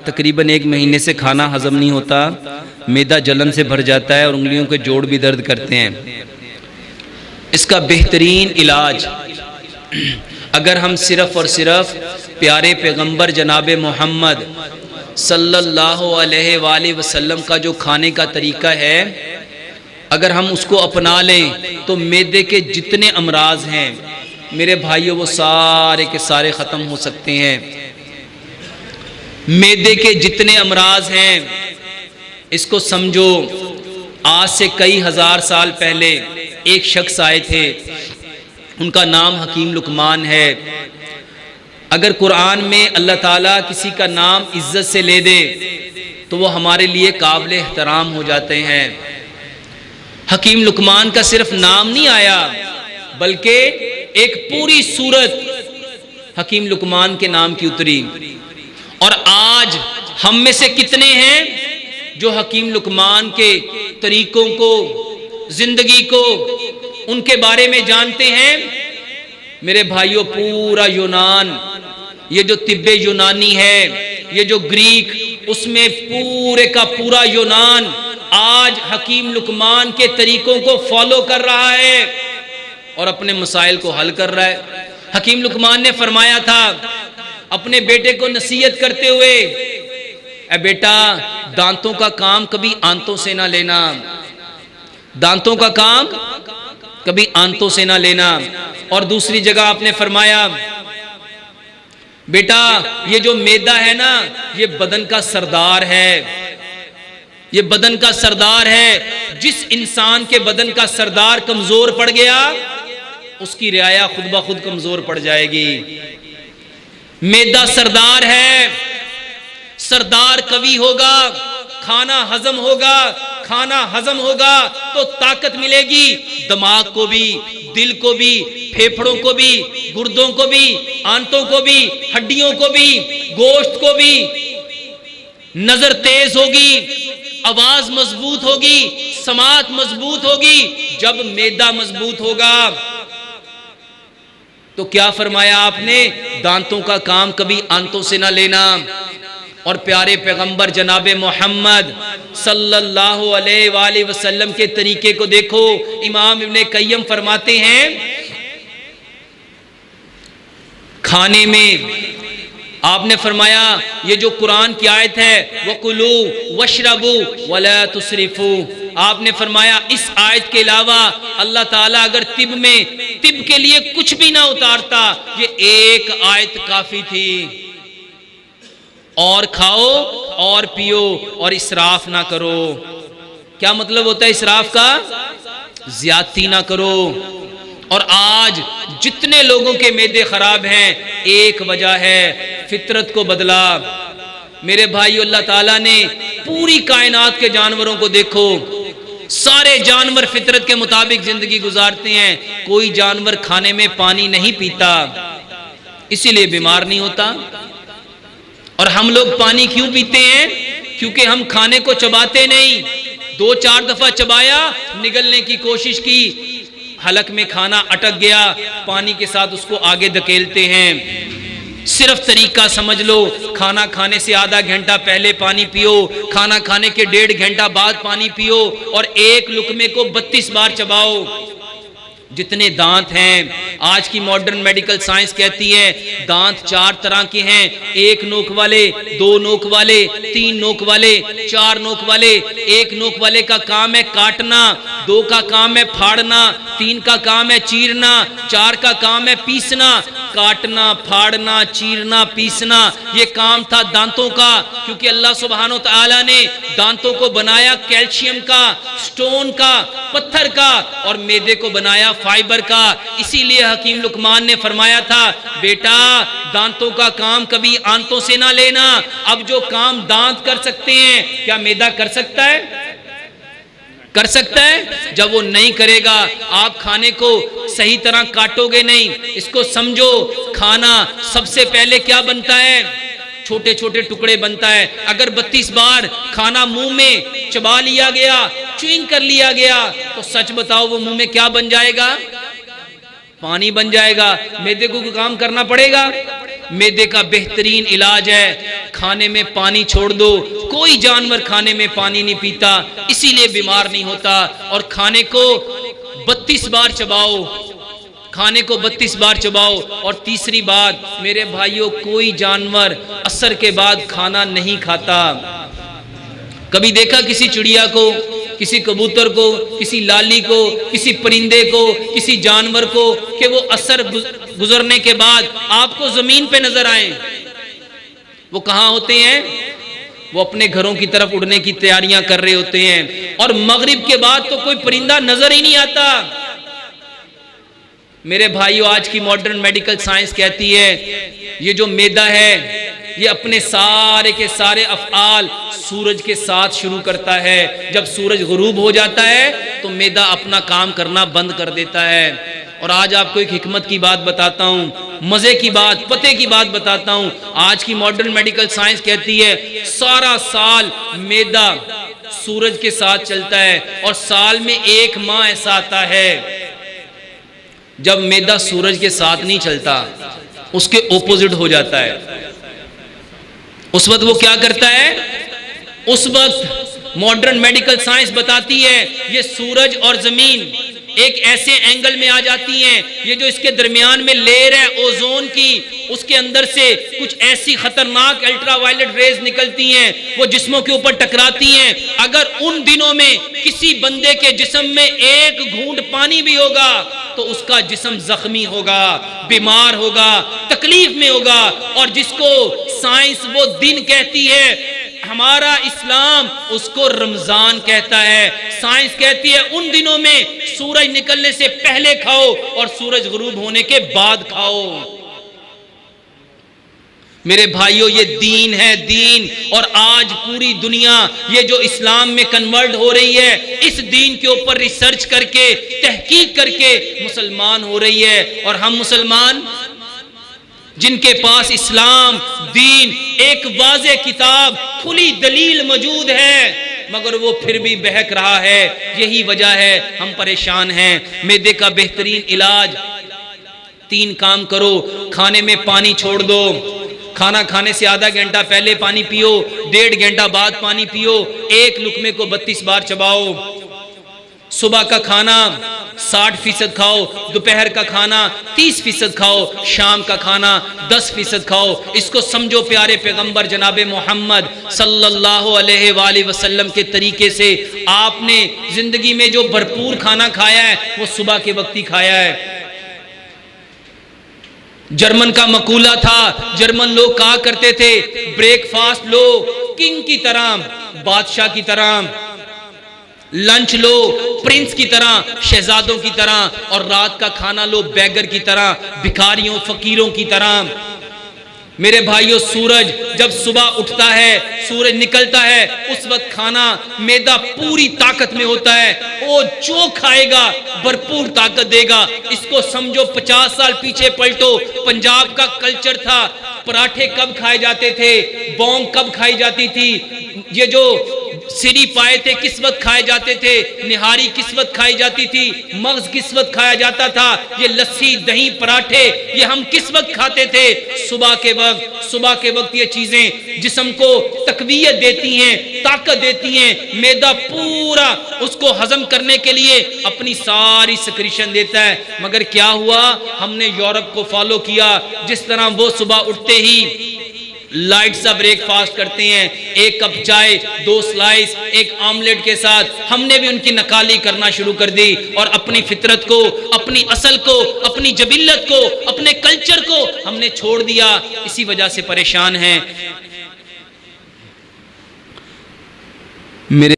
तकरीबन 1 महीने से खाना हजम नहीं होता, मैदा जलन से भर जाता है और उंगलियों के जोड़ भी दर्द करते हैं। इसका बेहतरीन इलाज, अगर हम सिर्फ़ और सिर्फ प्यारे पैगंबर जनाब मोहम्मद सल्लल्लाहु अलैहि वसल्लम का जो खाने का तरीका है, अगर हम उसको अपना लें तो मैदे के जितने अमराज हैं मेरे भाइयों वो सारे के सारे ख़त्म हो सकते हैं। मैदे के जितने अमराज हैं इसको समझो। आज से कई हज़ार साल पहले एक शख्स आए थे, उनका नाम हकीम लुकमान है। अगर कुरान में अल्लाह ताला किसी का नाम इज्जत से ले दे तो वो हमारे लिए काबिल एहतराम हो जाते हैं। हकीम लुकमान का सिर्फ नाम नहीं आया बल्कि एक पूरी सूरत हकीम लुकमान के नाम की उतरी। और आज हम में से कितने हैं जो हकीम लुकमान के तरीकों को, जिंदगी को, उनके बारे में जानते हैं? मेरे भाइयों, पूरा यूनान, ये जो तिब्बे यूनानी है, ये जो ग्रीक, उसमें पूरे का पूरा यूनान आज हकीम लुकमान के तरीकों को फॉलो कर रहा है और अपने मसाइल को हल कर रहा है। हकीम लुकमान ने फरमाया था अपने बेटे को नसीहत करते हुए, ए बेटा, दांतों का काम कभी आंतों से ना लेना, दांतों का काम कभी आंतों से ना लेना। और दूसरी जगह आपने फरमाया, बेटा ये जो मैदा है ना, ये बदन का सरदार है, ये बदन का सरदार है। जिस इंसान के बदन का सरदार कमजोर पड़ गया उसकी रियाया खुद ब खुद कमजोर पड़ जाएगी। मैदा सरदार है, सरदार कवि होगा, खाना हजम होगा, खाना हजम होगा तो ताकत मिलेगी, दिमाग को भी, दिल को भी, फेफड़ों को भी, गुर्दों को भी, आंतों को भी, हड्डियों को भी, गोश्त को भी। नजर तेज होगी, आवाज मजबूत होगी, समात मजबूत होगी। जब मैदा मजबूत होगा तो क्या फरमाया आपने? दांतों का काम कभी आंतों से ना लेना। और प्यारे पैगंबर जनाबे मोहम्मद सल्लल्लाहु अलैहि वसल्लम के तरीके को देखो। इमाम इब्ने कय्यम फरमाते हैं, खाने में आपने फरमाया, ये जो कुरान की आयत है, वकुलू वशरबू वला तुसरिफू, आपने फरमाया इस आयत के अलावा अल्लाह ताला अगर तिब के लिए कुछ भी ना उतारता, ये एक आयत काफी थी। और खाओ और पियो और इसराफ ना करो। क्या मतलब होता है इसराफ का? ज्यादती ना करो। और आज जितने लोगों के मैदे खराब हैं, एक वजह है, फितरत को बदला। मेरे भाई, अल्लाह ताला ने पूरी कायनात के जानवरों को देखो, सारे जानवर फितरत के मुताबिक जिंदगी गुजारते हैं। कोई जानवर खाने में पानी नहीं पीता, इसीलिए बीमार नहीं होता। और हम लोग पानी क्यों पीते हैं? क्योंकि हम खाने को चबाते नहीं। 2-4 दफा चबाया, निगलने की कोशिश की, हलक में खाना अटक गया, पानी के साथ उसको आगे धकेलते हैं। सिर्फ तरीका समझ लो, खाना खाने से आधा घंटा पहले पानी पियो, खाना खाने के 1.5 घंटा बाद पानी पियो और एक लुकमे को 32 बार चबाओ। जितने दांत हैं, आज की मॉडर्न मेडिकल साइंस कहती है दांत 4 तरह के हैं, 1 नोक वाले, 2 नोक वाले, 3 नोक वाले, 4 नोक वाले। 1 नोक वाले का काम है काटना, 2 का काम है फाड़ना, 3 का काम है चीरना, 4 का काम है पीसना। काटना, फाड़ना, चीरना, पीसना, ये काम था दांतों का। क्योंकि अल्लाह सुब्हानो तआला ने दांतों को बनाया कैल्शियम का, स्टोन का, पत्थर का, और मैदे को बनाया फाइबर का। इसीलिए हकीम लुकमान ने फरमाया था, बेटा दांतों का काम कभी आंतों से ना लेना। अब जो काम दांत कर सकते हैं, क्या मैदा कर सकता है? कर सकता है? जब वो नहीं करेगा, आप खाने को सही तरह काटोगे नहीं। इसको समझो, खाना सबसे पहले क्या बनता है? छोटे छोटे टुकड़े बनता है। अगर 32 बार खाना मुंह में चबा लिया गया, च्युइंग कर लिया गया, तो सच बताओ वो मुंह में क्या बन जाएगा? पानी बन जाएगा। मैदे को काम करना पड़ेगा? मैदे का बेहतरीन इलाज है, खाने में पानी छोड़ दो। कोई जानवर खाने में पानी नहीं पीता, इसीलिए बीमार नहीं होता। और खाने को 32 बार चबाओ, खाने को 32 बार चबाओ। और तीसरी बात मेरे भाइयों, कोई जानवर असर के बाद खाना नहीं खाता। कभी देखा किसी चिड़िया को, किसी कबूतर को, किसी लाली को, किसी परिंदे को, किसी जानवर को कि वो असर गुजरने के बाद आपको जमीन पे नजर आए? वो कहां होते हैं? वो अपने घरों की तरफ उड़ने की तैयारियां कर रहे होते हैं। और मगरिब के बाद तो कोई परिंदा नजर ही नहीं आता। मेरे भाइयों, आज की मॉडर्न मेडिकल साइंस कहती है ये जो मैदा है ये अपने सारे के सारे अफ़आल सूरज के साथ शुरू करता है। जब सूरज गुरूब हो जाता है तो मैदा अपना काम करना बंद कर देता है। और आज आपको एक हिकमत की बात बताता हूँ, मजे की बात, पते की बात बताता हूँ। आज की मॉडर्न मेडिकल साइंस कहती है सारा साल मैदा सूरज के साथ चलता है और साल में 1 माह ऐसा आता है जब मैदा सूरज के साथ नहीं चलता, उसके ओपोजिट हो जाता है। उस वक्त वो क्या करता है? उस वक्त मॉडर्न मेडिकल साइंस बताती है ये सूरज और जमीन एक ऐसे एंगल में आ जाती हैं, ये जो इसके दरमियान में लेयर है ओजोन की, उसके अंदर से कुछ ऐसी खतरनाक अल्ट्रावायलेट रेज निकलती हैं, वो जिस्मों के ऊपर टकराती हैं। अगर उन दिनों में किसी बंदे के जिस्म में 1 घूंट पानी भी होगा तो उसका जिस्म जख्मी होगा, बीमार होगा, तकलीफ में होगा। और जिसको साइंस वो दिन कहती है, हमारा इस्लाम उसको रमजान कहता है। साइंस कहती है उन दिनों में सूरज निकलने से पहले खाओ और सूरज गुरूब होने के बाद खाओ। मेरे भाइयों, ये दीन है, दीन। और आज पूरी दुनिया ये जो इस्लाम में कन्वर्ट हो रही है, इस दीन के ऊपर रिसर्च करके, तहकीक करके मुसलमान हो रही है। और हम मुसलमान जिनके पास इस्लाम, दीन, एक वाज़े किताब, खुली दलील मौजूद है, मगर वो फिर भी बहक रहा है। यही वजह है हम परेशान हैं। मैदे का बेहतरीन इलाज, 3 काम करो। खाने में पानी छोड़ दो, खाना खाने से आधा घंटा पहले पानी पियो, 1.5 घंटा बाद पानी पियो, 1 लुकमे को 32 बार चबाओ। सुबह का खाना 60% खाओ, दोपहर का खाना 30% खाओ, शाम का खाना 10% खाओ। इसको समझो प्यारे पैगंबर जनाबे मोहम्मद सल्लल्लाहु अलैहि वसल्लम के तरीके से आपने जिंदगी में जो भरपूर खाना खाया है वो सुबह के वक्त ही खाया है। जर्मन का मकूला था, जर्मन लोग कहा करते थे ब्रेकफास्ट लो किंग की तरह, बादशाह की तरह, लंच लो प्रिंस की तरह, शहजादों की तरह, और रात का खाना लो बैगर की तरह, भिखारियों फकीरों की तरह। मेरे भाइयों, सूरज जब सुबह उठता है, सूरज निकलता है, उस वक्त खाना मैदा पूरी ताकत में होता है। वो जो खाएगा भरपूर ताकत देगा। इसको समझो 50 साल पीछे पलटो, पंजाब का कल्चर था, पराठे कब खाए जाते थे, बोंग कब खाई जाती थी, ये जो सिरी पाए थे किस वक्त खाए जाते थे, निहारी किस वक्त खाई जाती थी, मगज किस वक्त खाया जाता था, ये लस्सी दही पराठे ये हम किस वक्त खाते थे? सुबह के वक्त। सुबह के वक्त ये चीजें जिस्म को तकवीयत देती हैं, ताकत देती हैं। मैदा पूरा उसको हजम करने के लिए अपनी सारी सिक्रीशन देता है। मगर क्या हुआ, हमने यूरोप को फॉलो किया, जिस तरह वो सुबह उठते ही लाइट सा ब्रेकफास्ट करते हैं, 1 कप चाय, 2 स्लाइस, 1 ऑमलेट के साथ, हमने भी उनकी नकाली करना शुरू कर दी और अपनी फितरत को, अपनी असल को, अपनी जबिल्लत को, अपने कल्चर को हमने छोड़ दिया। इसी वजह से परेशान हैं। मेरे